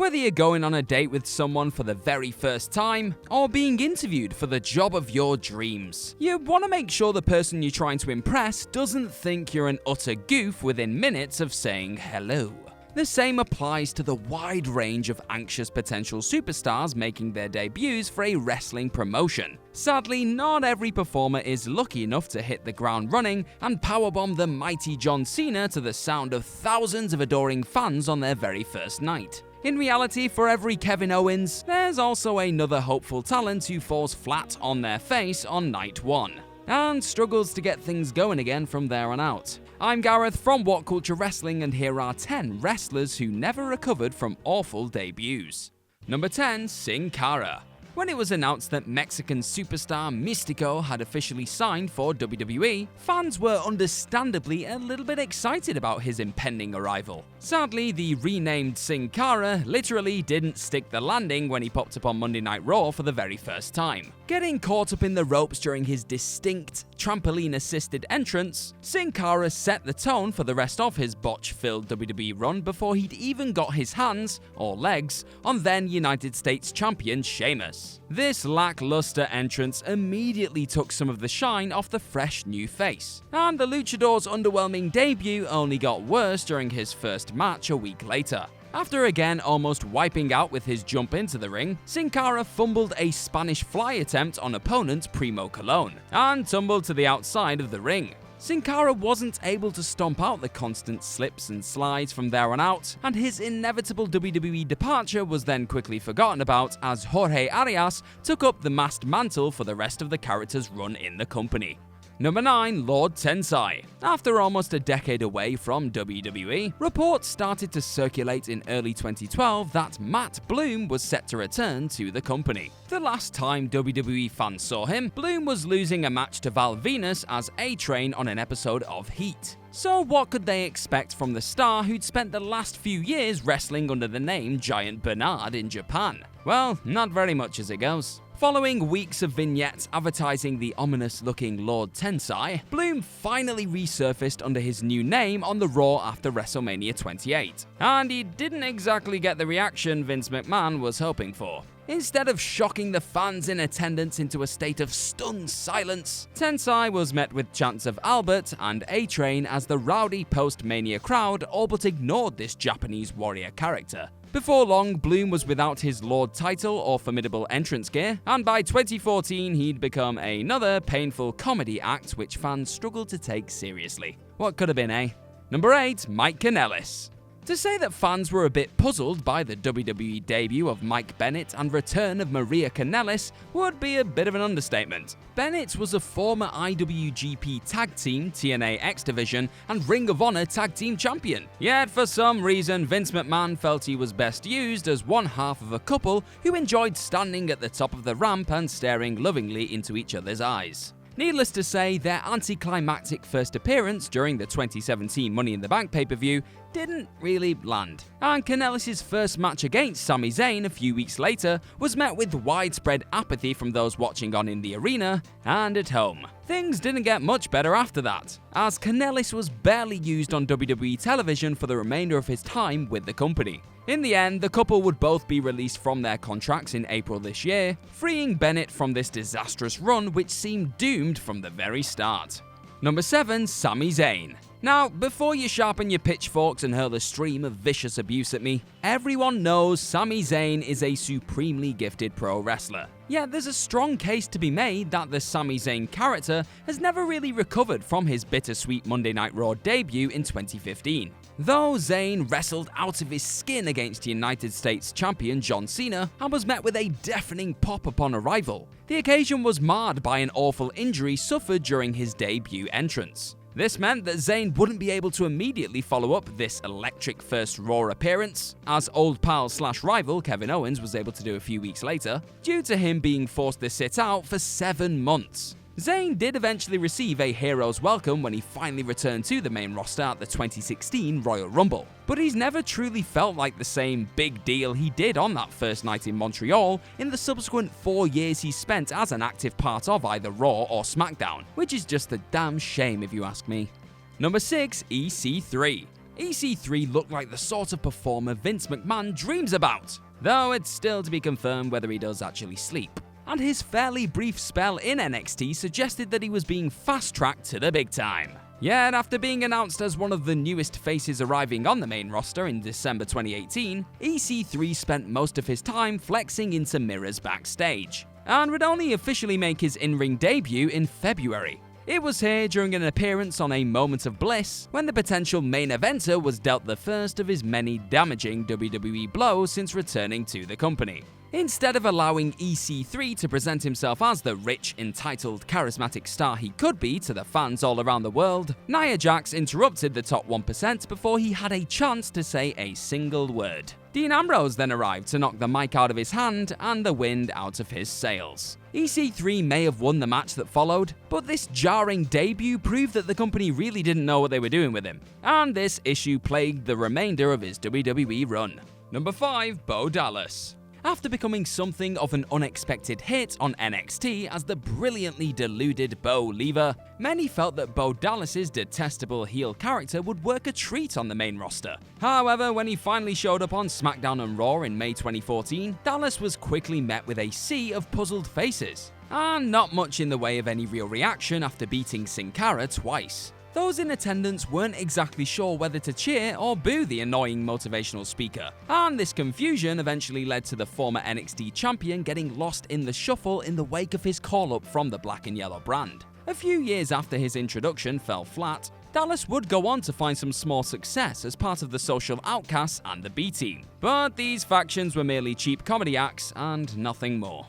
Whether you're going on a date with someone for the very first time, or being interviewed for the job of your dreams, you want to make sure the person you're trying to impress doesn't think you're an utter goof within minutes of saying hello. The same applies to the wide range of anxious potential superstars making their debuts for a wrestling promotion. Sadly, not every performer is lucky enough to hit the ground running and powerbomb the mighty John Cena to the sound of thousands of adoring fans on their very first night. In reality, for every Kevin Owens, there's also another hopeful talent who falls flat on their face on night one, and struggles to get things going again from there on out. I'm Gareth from What Culture Wrestling, and here are 10 wrestlers who never recovered from awful debuts. Number 10. Sin Cara. When it was announced that Mexican superstar Mystico had officially signed for WWE, fans were understandably a little bit excited about his impending arrival. Sadly, the renamed Sin Cara literally didn't stick the landing when he popped up on Monday Night Raw for the very first time. Getting caught up in the ropes during his distinct, trampoline-assisted entrance, Sin Cara set the tone for the rest of his botch-filled WWE run before he'd even got his hands, or legs, on then United States champion Sheamus. This lackluster entrance immediately took some of the shine off the fresh new face, and the Luchador's underwhelming debut only got worse during his first match a week later. After again almost wiping out with his jump into the ring, Sin Cara fumbled a Spanish fly attempt on opponent Primo Colón, and tumbled to the outside of the ring. Sin Cara wasn't able to stomp out the constant slips and slides from there on out, and his inevitable WWE departure was then quickly forgotten about as Jorge Arias took up the masked mantle for the rest of the character's run in the company. Number 9. Lord Tensai. After almost a decade away from WWE, reports started to circulate in early 2012 that Matt Bloom was set to return to the company. The last time WWE fans saw him, Bloom was losing a match to Val Venus as A-Train on an episode of Heat. So what could they expect from the star who'd spent the last few years wrestling under the name Giant Bernard in Japan? Well, not very much as it goes. Following weeks of vignettes advertising the ominous-looking Lord Tensai, Bloom finally resurfaced under his new name on the Raw after WrestleMania 28. And he didn't exactly get the reaction Vince McMahon was hoping for. Instead of shocking the fans in attendance into a state of stunned silence, Tensai was met with chants of Albert and A-Train as the rowdy post-Mania crowd all but ignored this Japanese warrior character. Before long, Bloom was without his Lord title or formidable entrance gear, and by 2014 he'd become another painful comedy act which fans struggled to take seriously. What could have been, eh? Number 8. Mike Kanellis. To say that fans were a bit puzzled by the WWE debut of Mike Bennett and return of Maria Kanellis would be a bit of an understatement. Bennett was a former IWGP Tag Team, TNA X Division, and Ring of Honor Tag Team Champion. Yet for some reason, Vince McMahon felt he was best used as one half of a couple who enjoyed standing at the top of the ramp and staring lovingly into each other's eyes. Needless to say, their anticlimactic first appearance during the 2017 Money in the Bank pay-per-view didn't really land, and Kanellis' first match against Sami Zayn a few weeks later was met with widespread apathy from those watching on in the arena and at home. Things didn't get much better after that, as Kanellis was barely used on WWE television for the remainder of his time with the company. In the end, the couple would both be released from their contracts in April this year, freeing Bennett from this disastrous run which seemed doomed from the very start. Number 7. Sami Zayn. Now, before you sharpen your pitchforks and hurl a stream of vicious abuse at me, everyone knows Sami Zayn is a supremely gifted pro wrestler. Yet there's a strong case to be made that the Sami Zayn character has never really recovered from his bittersweet Monday Night Raw debut in 2015. Though Zayn wrestled out of his skin against United States champion John Cena and was met with a deafening pop upon arrival, the occasion was marred by an awful injury suffered during his debut entrance. This meant that Zayn wouldn't be able to immediately follow up this electric first Raw appearance, as old pal/rival Kevin Owens was able to do a few weeks later, due to him being forced to sit out for 7 months. Zayn did eventually receive a hero's welcome when he finally returned to the main roster at the 2016 Royal Rumble, but he's never truly felt like the same big deal he did on that first night in Montreal in the subsequent 4 years he spent as an active part of either Raw or SmackDown, which is just a damn shame if you ask me. Number 6. EC3. EC3 looked like the sort of performer Vince McMahon dreams about, though it's still to be confirmed whether he does actually sleep. And his fairly brief spell in NXT suggested that he was being fast-tracked to the big time. Yet, after being announced as one of the newest faces arriving on the main roster in December 2018, EC3 spent most of his time flexing into mirrors backstage, and would only officially make his in-ring debut in February. It was here during an appearance on A Moment of Bliss when the potential main eventer was dealt the first of his many damaging WWE blows since returning to the company. Instead of allowing EC3 to present himself as the rich, entitled, charismatic star he could be to the fans all around the world, Nia Jax interrupted the top 1% before he had a chance to say a single word. Dean Ambrose then arrived to knock the mic out of his hand and the wind out of his sails. EC3 may have won the match that followed, but this jarring debut proved that the company really didn't know what they were doing with him, and this issue plagued the remainder of his WWE run. Number 5. Bo Dallas. After becoming something of an unexpected hit on NXT as the brilliantly deluded Bo Lever, many felt that Bo Dallas's detestable heel character would work a treat on the main roster. However, when he finally showed up on SmackDown and Raw in May 2014, Dallas was quickly met with a sea of puzzled faces, and not much in the way of any real reaction after beating Sin Cara twice. Those in attendance weren't exactly sure whether to cheer or boo the annoying motivational speaker, and this confusion eventually led to the former NXT champion getting lost in the shuffle in the wake of his call-up from the black and yellow brand. A few years after his introduction fell flat, Dallas would go on to find some small success as part of the Social Outcasts and the B-Team, but these factions were merely cheap comedy acts and nothing more.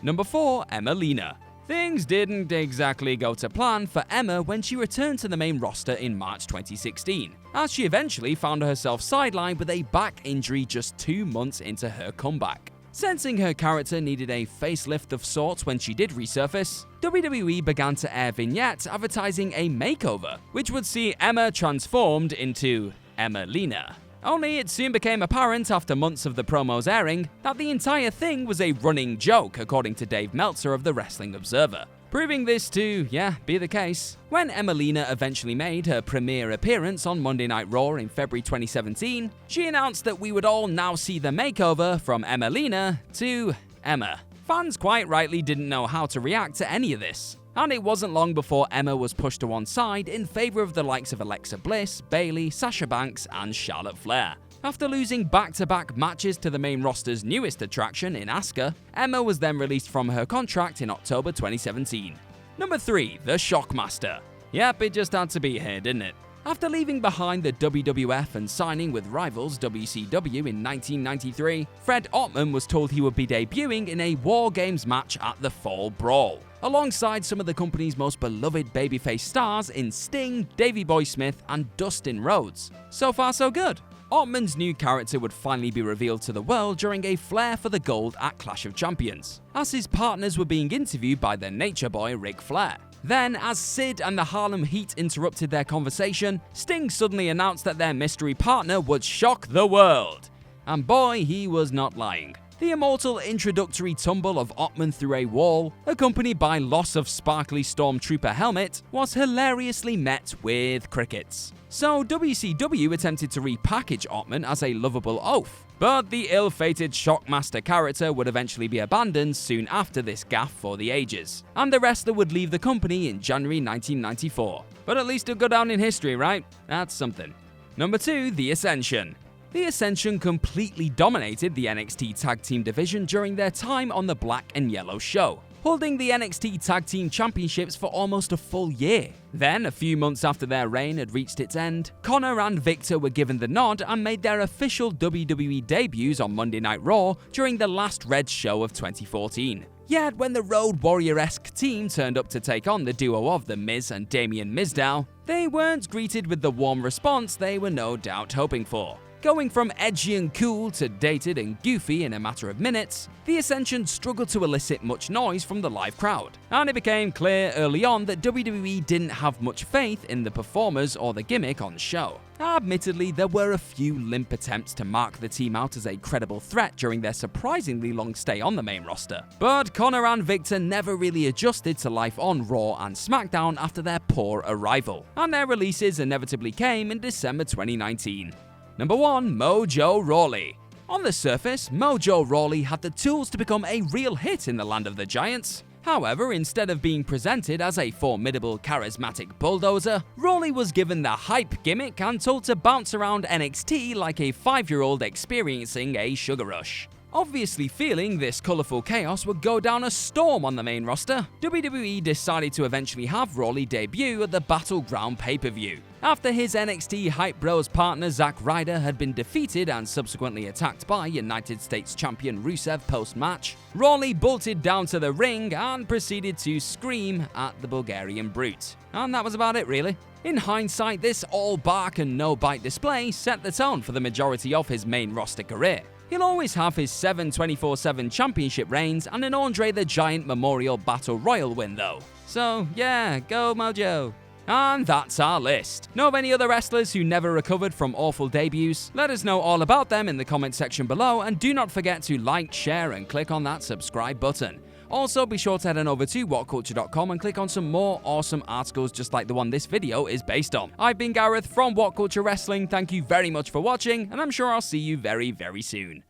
Number 4. Emelina. Things didn't exactly go to plan for Emma when she returned to the main roster in March 2016, as she eventually found herself sidelined with a back injury just 2 months into her comeback. Sensing her character needed a facelift of sorts when she did resurface, WWE began to air vignettes advertising a makeover, which would see Emma transformed into Emelina. Only it soon became apparent after months of the promos airing that the entire thing was a running joke, according to Dave Meltzer of the Wrestling Observer. Proving this to, be the case. When Emelina eventually made her premiere appearance on Monday Night Raw in February 2017, she announced that we would all now see the makeover from Emelina to Emma. Fans quite rightly didn't know how to react to any of this, and it wasn't long before Emma was pushed to one side in favor of the likes of Alexa Bliss, Bayley, Sasha Banks, and Charlotte Flair. After losing back-to-back matches to the main roster's newest attraction in Asuka, Emma was then released from her contract in October 2017. Number 3. The Shockmaster. Yep, it just had to be here, didn't it? After leaving behind the WWF and signing with rivals WCW in 1993, Fred Ottman was told he would be debuting in a War Games match at the Fall Brawl, alongside some of the company's most beloved babyface stars in Sting, Davey Boy Smith, and Dustin Rhodes. So far so good. Ottman's new character would finally be revealed to the world during a Flair for the Gold at Clash of Champions, as his partners were being interviewed by the Nature Boy Ric Flair. Then, as Sid and the Harlem Heat interrupted their conversation, Sting suddenly announced that their mystery partner would shock the world. And boy, he was not lying. The immortal introductory tumble of Ottman through a wall, accompanied by loss of sparkly Stormtrooper helmet, was hilariously met with crickets. So WCW attempted to repackage Ottman as a lovable oaf, but the ill-fated Shockmaster character would eventually be abandoned soon after this gaffe for the ages, and the wrestler would leave the company in January 1994. But at least it'll go down in history, right? That's something. Number 2. The Ascension. The Ascension completely dominated the NXT Tag Team division during their time on the Black and Yellow show, holding the NXT Tag Team Championships for almost a full year. Then, a few months after their reign had reached its end, Connor and Victor were given the nod and made their official WWE debuts on Monday Night Raw during the last Red show of 2014. Yet, when the Road Warrior-esque team turned up to take on the duo of The Miz and Damien Mizdow, they weren't greeted with the warm response they were no doubt hoping for. Going from edgy and cool to dated and goofy in a matter of minutes, the Ascension struggled to elicit much noise from the live crowd, and it became clear early on that WWE didn't have much faith in the performers or the gimmick on show. Admittedly, there were a few limp attempts to mark the team out as a credible threat during their surprisingly long stay on the main roster, but Connor and Victor never really adjusted to life on Raw and SmackDown after their poor arrival, and their releases inevitably came in December 2019. Number 1. Mojo Rawley. On the surface, Mojo Rawley had the tools to become a real hit in the land of the Giants. However, instead of being presented as a formidable, charismatic bulldozer, Rawley was given the hype gimmick and told to bounce around NXT like a 5-year-old experiencing a sugar rush. Obviously feeling this colourful chaos would go down a storm on the main roster, WWE decided to eventually have Rawley debut at the Battleground pay-per-view. After his NXT Hype Bros partner Zack Ryder had been defeated and subsequently attacked by United States champion Rusev post-match, Rawley bolted down to the ring and proceeded to scream at the Bulgarian Brute. And that was about it, really. In hindsight, this all bark and no bite display set the tone for the majority of his main roster career. He'll always have his 7 24/7 championship reigns and an Andre the Giant Memorial Battle Royal win though. So yeah, go Mojo. And that's our list. Know of any other wrestlers who never recovered from awful debuts? Let us know all about them in the comment section below, and do not forget to like, share and click on that subscribe button. Also, be sure to head on over to whatculture.com and click on some more awesome articles just like the one this video is based on. I've been Gareth from What Culture Wrestling, thank you very much for watching, and I'm sure I'll see you very, very soon.